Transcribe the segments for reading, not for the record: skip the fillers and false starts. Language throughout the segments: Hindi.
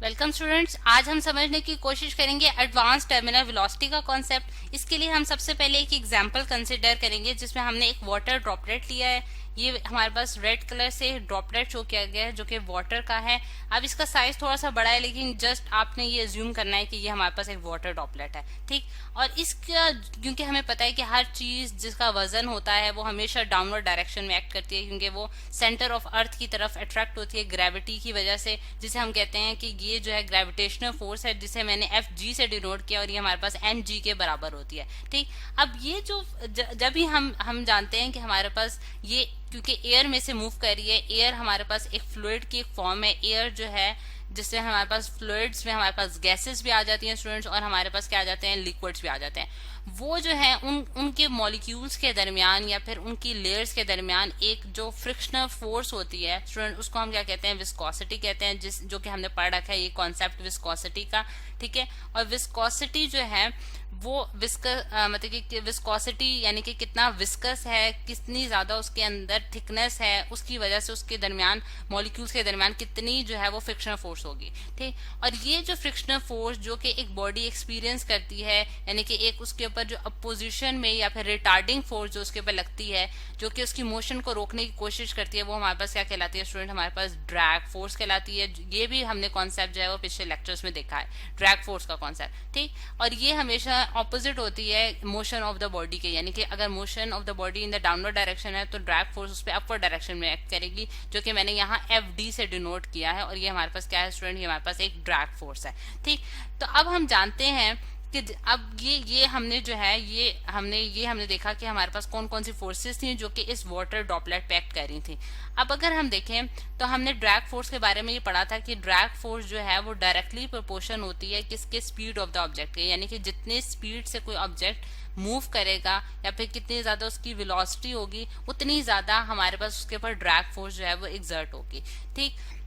Welcome students. आज हम समझने की कोशिश करेंगे एडवांस टर्मिनल वेलोसिटी का कॉन्सेप्ट। इसके लिए हम सबसे पहले एक एग्जांपल कंसिडर करेंगे जिसमें हमने एक वाटर ड्रॉपलेट लिया है। ये हमारे पास रेड कलर से ड्रॉपलेट शो किया गया है जो कि वाटर का है। अब इसका साइज थोड़ा सा बड़ा है, लेकिन जस्ट आपने ये अज्यूम करना है कि ये हमारे पास एक वाटर ड्रॉपलेट है, ठीक। और इसका क्योंकि हमें पता है कि हर चीज जिसका वजन होता है वो हमेशा डाउनवर्ड डायरेक्शन में एक्ट करती है, क्योंकि वो सेंटर ऑफ अर्थ की तरफ अट्रैक्ट होती है ग्रेविटी की वजह से, जिसे हम कहते हैं कि ये जो है ग्रेविटेशनल फोर्स है, जिसे मैंने एफ जी से डिनोट किया और ये हमारे पास एम जी के बराबर होती है, ठीक। अब ये जो जब भी हम जानते हैं कि हमारे पास ये क्योंकि एयर में से मूव कर रही है, एयर हमारे पास एक फ्लूइड की एक फॉर्म है। एयर जो है जिससे हमारे पास फ्लूइड्स में हमारे पास गैसेस भी आ जाती हैं स्टूडेंट्स, और हमारे पास क्या आ जाते हैं, लिक्विड्स भी आ जाते हैं। वो जो है उनके मॉलिक्यूल्स के दरमियान या फिर उनकी लेयर्स के दरमियान एक जो फ्रिक्शनल फोर्स होती है स्टूडेंट, उसको हम क्या कहते हैं, विस्कोसिटी कहते हैं, जो कि हमने पढ़ रखा है ये कॉन्सेप्ट विस्कोसिटी का, ठीक है। और विस्कोसिटी जो है वो मतलब कि विस्कोसिटी यानी कि कितना विस्कस है, कितनी ज्यादा उसके अंदर थिकनेस है, उसकी वजह से उसके दरमियान मॉलिक्यूल्स के दरमियान कितनी जो है वो फ्रिक्शनल फोर्स होगी, ठीक। और ये जो फ्रिक्शनल फोर्स जो कि एक बॉडी एक्सपीरियंस करती है, यानी कि एक उसके ऊपर जो अपोजिशन में या फिर रिटार्डिंग फोर्स जो उसके ऊपर लगती है, जो कि उसकी मोशन को रोकने की कोशिश करती है, वो हमारे पास क्या कहलाती है स्टूडेंट, हमारे पास ड्रैग फोर्स कहलाती है। ये भी हमने कॉन्सेप्ट जो है वो पिछले लेक्चर्स में देखा है, ड्रैग फोर्स का कॉन्सेप्ट, ठीक। और ये हमेशा ऑपोजिट होती है मोशन ऑफ द बॉडी के, यानी कि अगर motion of the body in the downward direction है तो ड्रैग फोर्स उस पर अपवर्ड डायरेक्शन में एक्ट करेगी, जो कि मैंने यहाँ एफ डी से डिनोट किया है। और ये हमारे पास क्या है स्टूडेंट, ये हमारे पास एक ड्रैग फोर्स है, ठीक। तो अब हम जानते हैं कि अब ये हमने जो है ये हमने देखा कि हमारे पास कौन कौन सी फोर्सेस थी जो कि इस वाटर ड्रॉपलेट पे एक्ट कर रही थी। अब अगर हम देखें तो हमने ड्रैग फोर्स के बारे में ये पढ़ा था कि ड्रैग फोर्स जो है वो डायरेक्टली प्रोपोर्शन होती है किसके, स्पीड ऑफ द ऑब्जेक्ट के, यानी कि जितनी स्पीड से कोई ऑब्जेक्ट मूव करेगा या फिर कितनी ज्यादा उसकी वेलोसिटी होगी, उतनी ज्यादा हमारे पास उसके ऊपर ड्रैग फोर्स जो है वो एग्जर्ट होगी, ठीक।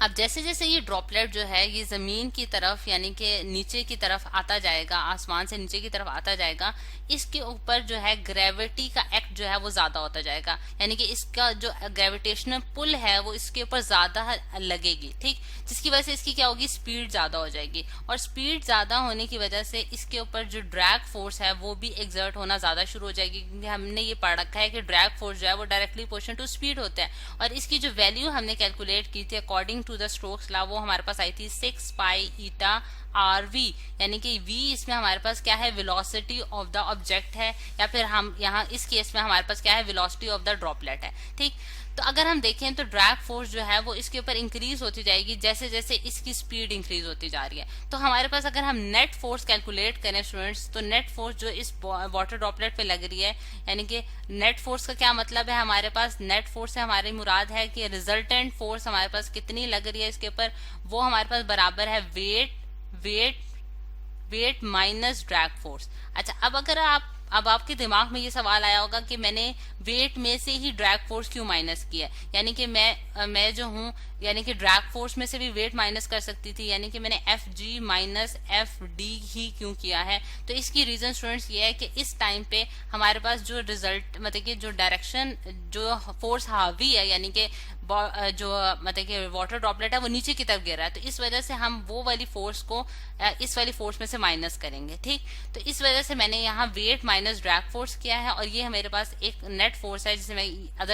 अब जैसे जैसे ये ड्रॉपलेट जो है ये जमीन की तरफ यानी कि नीचे की तरफ आता जाएगा, आसमान से नीचे की तरफ आता जाएगा, इसके ऊपर जो है ग्रेविटी का एक्ट जो है वो ज्यादा होता जाएगा, यानी कि इसका जो ग्रेविटेशनल पुल है वो इसके ऊपर ज्यादा लगेगी, ठीक। जिसकी वजह से इसकी क्या होगी, स्पीड ज्यादा हो जाएगी। और स्पीड ज्यादा होने की वजह से इसके ऊपर जो ड्रैग फोर्स है वो भी एग्जर्ट होना ज्यादा शुरू हो जाएगी, क्योंकि हमने ये पढ़ रखा है कि ड्रैग फोर्स जो है वो डायरेक्टली प्रोपोर्शनल टू स्पीड होता है। और इसकी जो वैल्यू हमने कैलकुलेट की थी according to the Stokes law, वो हमारे पास आई थी 6 पाई ईटा आर वी, यानी कि v इसमें हमारे पास क्या है, वेलोसिटी ऑफ द ऑब्जेक्ट है, या फिर हम यहाँ इस केस में हमारे पास क्या है, वेलोसिटी ऑफ द ड्रॉपलेट है, ठीक। तो अगर हम देखें तो ड्रैग फोर्स जो है वो इसके ऊपर इंक्रीज होती जाएगी जैसे जैसे इसकी स्पीड इंक्रीज होती जा रही है। तो हमारे पास अगर हम नेट फोर्स कैलकुलेट करें स्टूडेंट्स, तो नेट फोर्स जो इस वाटर ड्रॉपलेट पे लग रही है, यानी कि नेट फोर्स का क्या मतलब है, हमारे पास नेट फोर्स से हमारी मुराद है कि रिजल्टेंट फोर्स हमारे पास कितनी लग रही है इसके ऊपर, वो हमारे पास बराबर है weight weight minus drag force. अच्छा, अब आपके दिमाग में ये सवाल आया होगा कि मैंने वेट में से ही ड्रैग फोर्स क्यों माइनस किया, यानी कि मैं जो हूँ, यानी कि ड्रैग फोर्स में से भी वेट माइनस कर सकती थी, यानी कि मैंने F G minus F D ही क्यों किया है। तो इसकी रीजन स्टूडेंट्स ये है कि इस टाइम पे हमारे पास जो रिजल्ट मतलब कि जो डायरेक्शन जो फोर्स हावी है, यानी कि जो मतलब कि वाटर ड्रॉपलेट है वो नीचे की तरफ गिर रहा है, तो इस वजह से हम वो वाली फोर्स को इस वाली फोर्स में से माइनस करेंगे, ठीक। तो इस वजह से मैंने यहाँ वेट माइनस ड्रैग फोर्स किया है, और ये मेरे पास एक नेट फोर्स है जिसे मैं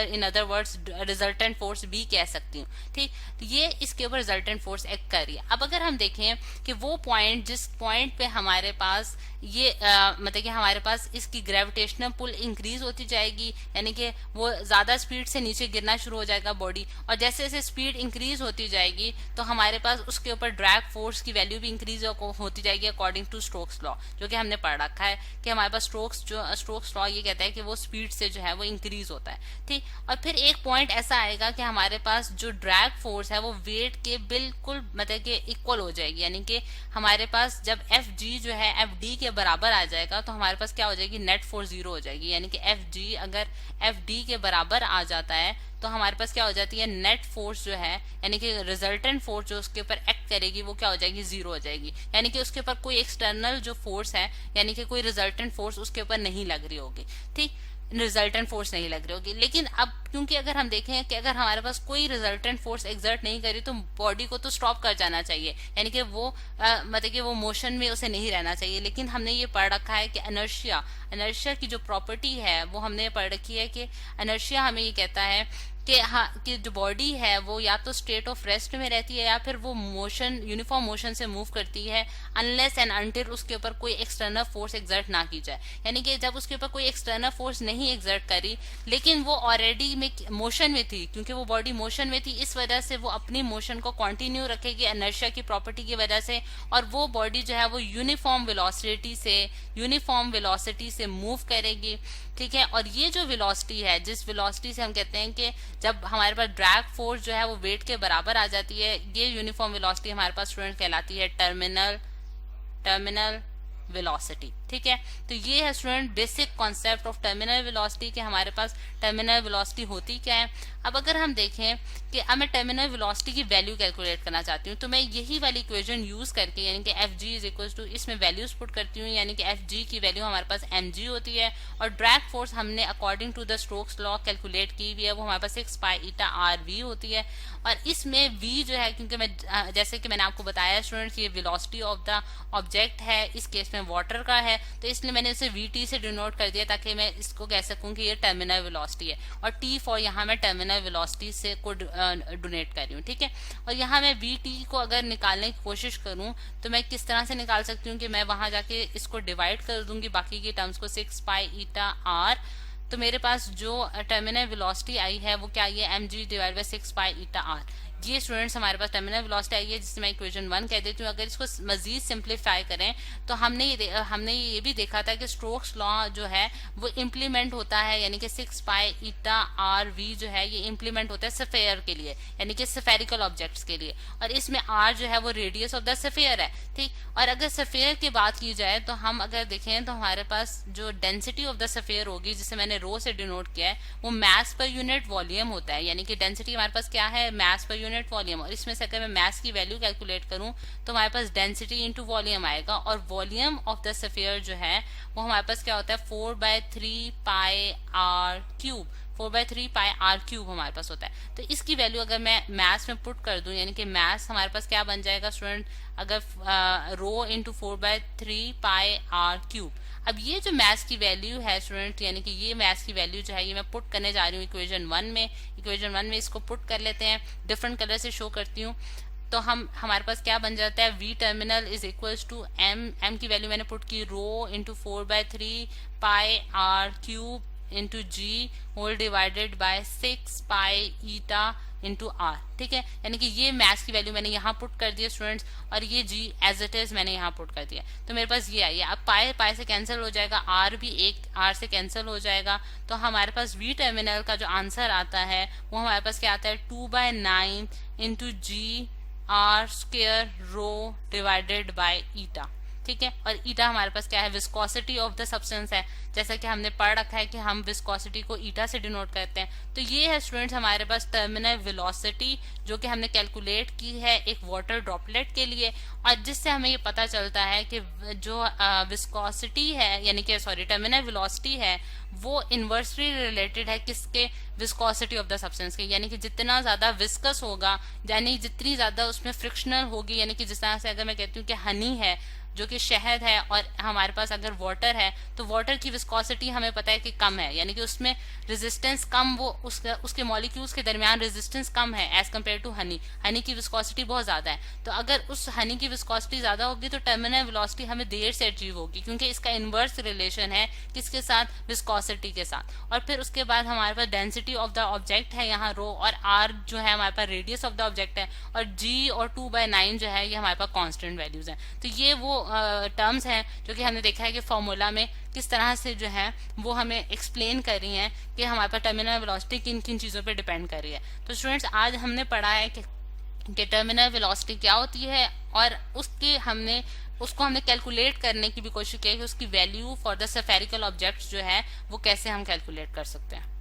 in other words resultant force भी कह सकती हूँ, ठीक। तो ये इसके ऊपर रिजल्टेंट फोर्स एक्ट कर रही है। अब अगर हम देखें कि वो पॉइंट जिस पॉइंट पे हमारे पास ये मतलब कि हमारे पास इसकी ग्रेविटेशनल पुल इंक्रीज होती जाएगी, यानी कि वो ज्यादा स्पीड से नीचे गिरना शुरू हो जाएगा बॉडी, और जैसे जैसे स्पीड इंक्रीज होती जाएगी तो हमारे पास उसके ऊपर ड्रैग फोर्स की वैल्यू भी इंक्रीज होती जाएगी अकॉर्डिंग टू स्टोक्स लॉ, जो कि हमने पढ़ रखा है कि हमारे पास स्टोक्स लॉ ये कहता है कि वो स्पीड से जो है वो इंक्रीज होता है, ठीक। और फिर एक पॉइंट ऐसा आएगा कि हमारे पास जो ड्रैग फोर्स है वो वेट के बिल्कुल मतलब कि इक्वल हो जाएगी, यानी कि हमारे पास जब एफ जी जो है एफ डी के बराबर आ जाएगा तो हमारे पास क्या हो जाएगी, नेट फोर्स जीरो हो जाएगी, यानी कि एफ जी अगर एफ डी के बराबर आ जाता है तो हमारे पास क्या हो जाती है, नेट फोर्स जो है यानी कि रिजल्टेंट फोर्स जो उसके ऊपर एक्ट करेगी वो क्या हो जाएगी, जीरो हो जाएगी, यानी कि उसके ऊपर कोई एक्सटर्नल जो फोर्स है यानी कि कोई रिजल्टेंट फोर्स उसके ऊपर नहीं लग रही होगी, ठीक। रिजल्टेंट फोर्स नहीं लग रही होगी। लेकिन अब क्योंकि अगर हम देखें कि अगर हमारे पास कोई रिजल्टेंट फोर्स एक्सर्ट नहीं करी तो बॉडी को तो स्टॉप कर जाना चाहिए, यानी कि वो मतलब कि वो मोशन में उसे नहीं रहना चाहिए। लेकिन हमने ये पढ़ रखा है कि इनर्शिया, इनर्शिया की जो प्रॉपर्टी है वो हमने पढ़ रखी है कि इनर्शिया हमें ये कहता है कि हाँ कि जो बॉडी है वो या तो स्टेट ऑफ रेस्ट में रहती है या फिर वो मोशन, यूनिफॉर्म मोशन से मूव करती है अनलेस एंड अनटिल उसके ऊपर कोई एक्सटर्नल फोर्स एक्सर्ट ना की जाए। यानी कि जब उसके ऊपर कोई एक्सटर्नल फोर्स नहीं एक्सर्ट करी लेकिन वो ऑलरेडी में मोशन में थी, क्योंकि वो बॉडी मोशन में थी इस वजह से वो अपनी मोशन को कंटिन्यू रखेगी इनर्शिया की प्रॉपर्टी की वजह से, और वो बॉडी जो है वो यूनिफॉर्म वेलोसिटी से मूव करेगी। ठीक है, और ये जो वेलोसिटी है, जिस वेलोसिटी से हम कहते हैं कि जब हमारे पास ड्रैग फोर्स जो है वो वेट के बराबर आ जाती है, ये यूनिफॉर्म वेलोसिटी हमारे पास स्टूडेंट कहलाती है टर्मिनल वेलोसिटी। ठीक है, तो ये है student basic concept of terminal velocity कि हमारे पास टर्मिनल वेलोसिटी होती क्या है। अब अगर हम देखें कि अब मैं टर्मिनल वेलोसिटी की वैल्यू कैलकुलेट करना चाहती हूँ तो मैं यही वाली इक्वेशन यूज करके यानी कि F G is equal to इसमें वैल्यूज पुट करती हूँ, यानी कि एफ जी की वैल्यू हमारे पास एम जी होती है और ड्रैग फोर्स हमने according to the Stokes law calculate की हुई है, वो हमारे पास 6 पाई ईटा आर वी होती है। और इसमें वी जो है, क्योंकि मैं जैसे कि मैंने आपको बताया स्टूडेंट्स ये वेलोसिटी ऑफ द ऑब्जेक्ट है, इस केस में वाटर का है, तो इसलिए मैंने इसे वी टी से डिनोट कर दिया ताकि मैं इसको कह सकूं कि ये टर्मिनल वेलोसिटी है, और टी फॉर यहाँ मैं टर्मिनल वेलोसिटी से को डोनेट कर रही हूँ। ठीक है, और यहाँ मैं वी टी को अगर निकालने की कोशिश करूँ तो मैं किस तरह से निकाल सकती हूँ कि मैं वहां जाके इसको डिवाइड कर दूंगी बाकी की टर्म्स को 6 पाई ईटा आर, तो मेरे पास जो टर्मिनल वेलोसिटी आई है वो क्या आई है M G divide by 6 pi eta R. ये स्टूडेंट्स हमारे पास टर्मिनल वेलोसिटी आई है जिसे मैं इक्वेशन 1 कह देती हूँ। अगर इसको मजीद सिंप्लीफाई करें तो हमने ये भी देखा था कि स्टोक्स लॉ जो है वो इम्प्लीमेंट होता है, यानी कि 6 पाई ईटा आर वी जो है ये इम्प्लीमेंट होता है सफेयर के लिए, यानी कि स्फेरिकल ऑब्जेक्ट्स के लिए, और इसमें आर जो है वो रेडियस ऑफ द सफेयर है। ठीक, और अगर सफेयर की बात की जाए तो हम अगर देखें तो हमारे पास जो डेंसिटी ऑफ द सफेयर होगी जिसे मैंने रो से डिनोट किया है वो मैस पर यूनिट वॉल्यूम होता है, यानी कि डेंसिटी हमारे पास क्या है मैस पर यूनिट वॉल्यूम, और इसमें से अगर मैं मैस की वैल्यू कैलकुलेट करूं तो हमारे पास डेंसिटी इनटू वॉल्यूम आएगा, और वॉल्यूम ऑफ द स्फीयर जो है वो हमारे पास क्या होता है 4/3 pi R cube, 4/3 pi R cube हमारे पास होता है। तो इसकी वैल्यू अगर मैं मैथ्स में पुट कर दूं यानी कि मैथ्स हमारे पास क्या बन जाएगा स्टूडेंट, अगर रो इंटू 4/3 पाई आर क्यूब। अब ये जो मैथ्स की वैल्यू है स्टूडेंट, यानी कि ये मैथ्स की वैल्यू जो है ये मैं पुट करने जा रही हूँ इक्वेशन 1 में। इक्वेशन 1 में इसको पुट कर लेते हैं, डिफरेंट कलर से शो करती हूँ, तो हमारे पास क्या बन जाता है V terminal is equals to M की वैल्यू मैंने पुट की rho into 4/3 pi R cube into G whole divided by 6 pi eta into R. ठीक है, यानी कि ये मैथ्स की वैल्यू मैंने यहाँ पुट कर दिया स्टूडेंट्स, और ये जी एज इट इज मैंने यहाँ पुट कर दिया, तो मेरे पास ये आई है। अब पाई पाई से कैंसिल हो जाएगा, आर भी एक आर से कैंसिल हो जाएगा, तो हमारे पास वी टर्मिनल का जो आंसर आता है वो हमारे पास क्या आता है 2/9 into G R square rho divided by eta. ठीक है, और ईटा हमारे पास क्या है विस्कोसिटी ऑफ द सब्सटेंस है, जैसा कि हमने पढ़ रखा है कि हम विस्कोसिटी को ईटा से डिनोट करते हैं। तो ये है स्टूडेंट्स हमारे पास टर्मिनल वेलोसिटी जो कि हमने कैलकुलेट की है एक वाटर ड्रॉपलेट के लिए, और जिससे हमें ये पता चलता है कि जो विस्कोसिटी है यानी कि टर्मिनल वेलोसिटी है वो इनवर्सली रिलेटेड है किसके विस्कोसिटी ऑफ द सब्सटेंस के, यानी कि जितना ज्यादा विस्कस होगा यानी जितनी ज्यादा उसमें फ्रिक्शनल होगी, यानी कि जिस तरह से अगर मैं कहती हूँ कि हनी है जो कि शहद है और हमारे पास अगर वाटर है तो वाटर की विस्कोसिटी हमें पता है कि कम है, यानी कि उसमें रेजिस्टेंस कम, वो उसके मॉलिक्यूल्स के दरमियान रेजिस्टेंस कम है as compared to honey. Honey की विस्कोसिटी बहुत ज्यादा है, तो अगर उस हनी की विस्कोसिटी ज्यादा होगी तो टर्मिनल वेलोसिटी हमें देर से अचीव होगी, क्योंकि इसका इनवर्स रिलेशन है किसके साथ विस्कोसिटी के साथ। और फिर उसके बाद हमारे पास डेंसिटी ऑफ द ऑब्जेक्ट है यहाँ रो, और आर जो है हमारे पास रेडियस ऑफ द ऑब्जेक्ट है, और जी और 2/9 जो है ये हमारे पास कॉन्स्टेंट वैल्यूज है। तो ये वो टर्म्स हैं जो कि हमने देखा है कि फॉर्मूला में किस तरह से जो है वो हमें एक्सप्लेन कर रही हैं कि हमारे पास टर्मिनल वेलोसिटी किन किन चीज़ों पे डिपेंड कर रही है। तो स्टूडेंट्स आज हमने पढ़ा है कि टर्मिनल वेलोसिटी क्या होती है, और उसको हमने कैलकुलेट करने की भी कोशिश की है कि उसकी value for the spherical objects जो है वो कैसे हम कैलकुलेट कर सकते हैं।